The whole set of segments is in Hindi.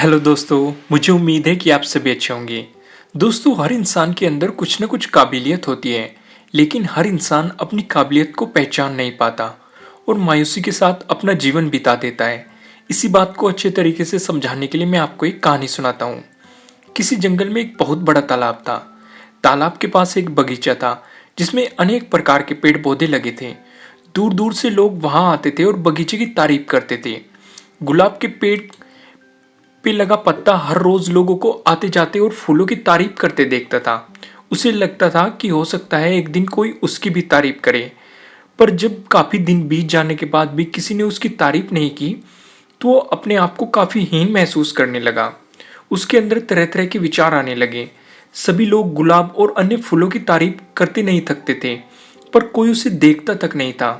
हेलो दोस्तों, मुझे उम्मीद है कि आप सभी अच्छे होंगे। दोस्तों, हर इंसान के अंदर कुछ न कुछ काबिलियत होती है, लेकिन हर इंसान अपनी काबिलियत को पहचान नहीं पाता और मायूसी के साथ अपना जीवन बिता देता है। इसी बात को अच्छे तरीके से समझाने के लिए मैं आपको एक कहानी सुनाता हूँ। किसी जंगल में एक बहुत बड़ा तालाब था। तालाब के पास एक बगीचा था, जिसमें अनेक प्रकार के पेड़ पौधे लगे थे। दूर दूर से लोग वहां आते थे और बगीचे की तारीफ करते थे। गुलाब के पेड़ पे लगा पत्ता हर रोज लोगों को आते जाते और फूलों की तारीफ करते देखता था। उसे लगता था कि हो सकता है एक दिन कोई उसकी भी तारीफ करे। पर जब काफी दिन बीत जाने के बाद भी किसी ने उसकी तारीफ नहीं की, तो वो अपने आप को काफी हीन महसूस करने लगा। उसके अंदर तरह तरह के विचार आने लगे। सभी लोग गुलाब और अन्य फूलों की तारीफ करते नहीं थकते थे, पर कोई उसे देखता तक नहीं था।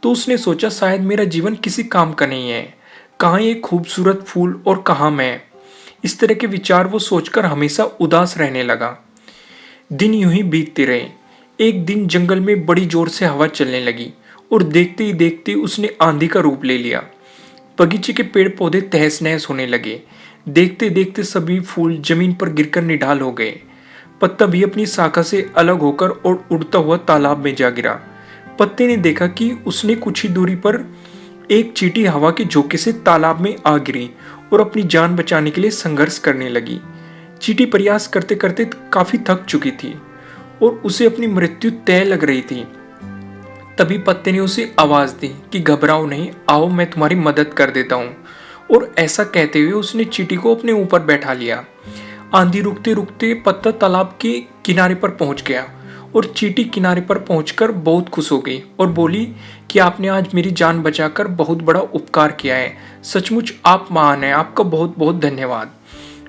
तो उसने सोचा, शायद मेरा जीवन किसी काम का नहीं है। कहाँ ये खूबसूरत फूल और कहाँ मैं। इस तरह के विचार वो सोचकर हमेशा उदास रहने लगा। दिन यूं ही बीतते रहे। एक दिन जंगल में बड़ी जोर से हवा चलने लगी और देखते ही देखते उसने आंधी का रूप ले लिया। बगीचे के पेड़ पौधे तहस नहस होने लगे। देखते देखते सभी फूल जमीन पर गिरकर निढाल हो गए। पत्ता भी अपनी शाखा से अलग होकर और उड़ता हुआ तालाब में जा गिरा। पत्ते ने देखा कि उसने कुछ ही दूरी पर एक चींटी हवा के झोंके से तालाब में आ गिरी और अपनी जान बचाने के लिए संघर्ष करने लगी। चींटी प्रयास करते करते काफी थक चुकी थी और उसे अपनी मृत्यु तय लग रही थी। तभी पत्ते ने उसे आवाज दी कि घबराओ नहीं, आओ मैं तुम्हारी मदद कर देता हूँ। और ऐसा कहते हुए उसने चींटी को अपने ऊपर बैठा लिया। आंधी रुकते रुकते पत्ता तालाब के किनारे पर पहुंच गया और चींटी किनारे पर पहुंचकर बहुत खुश हो गई और बोली कि आपने आज मेरी जान बचाकर बहुत बड़ा उपकार किया है। सचमुच आप महान हैं, आपका बहुत बहुत धन्यवाद।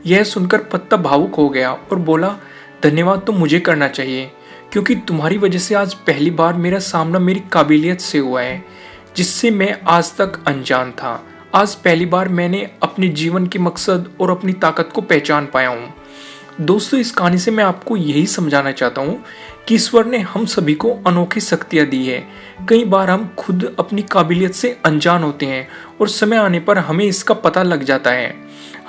यह सुनकर पत्ता भावुक हो गया और बोला, धन्यवाद तो मुझे करना चाहिए, क्योंकि तुम्हारी वजह से आज पहली बार मेरा सामना मेरी काबिलियत से हुआ है, जिससे मैं आज तक अनजान था। आज पहली बार मैंने अपने जीवन के मकसद और अपनी ताकत को पहचान पाया हूँ। दोस्तों, इस कहानी से मैं आपको यही समझाना चाहता हूँ कि ईश्वर ने हम सभी को अनोखी शक्तियाँ दी है। कई बार हम खुद अपनी काबिलियत से अनजान होते हैं और समय आने पर हमें इसका पता लग जाता है।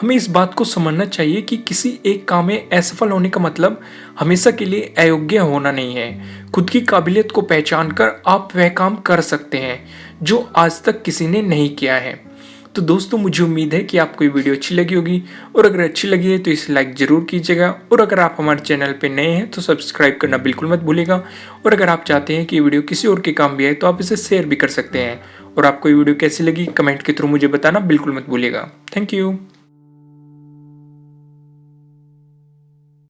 हमें इस बात को समझना चाहिए कि किसी एक काम में असफल होने का मतलब हमेशा के लिए अयोग्य होना नहीं है। खुद की काबिलियत को पहचान कर आप वह काम कर सकते हैं जो आज तक किसी ने नहीं किया है। तो दोस्तों, मुझे उम्मीद है कि आपको ये वीडियो अच्छी लगी होगी, और अगर अच्छी लगी है तो इसे लाइक जरूर कीजिएगा, और अगर आप हमारे चैनल पे नए हैं तो सब्सक्राइब करना बिल्कुल मत भूलिएगा। और अगर आप चाहते हैं कि ये वीडियो किसी और के काम भी आए तो आप इसे शेयर भी कर सकते हैं। और आपको ये वीडियो कैसी लगी कमेंट के थ्रू मुझे बताना बिल्कुल मत भूलिएगा। Thank you.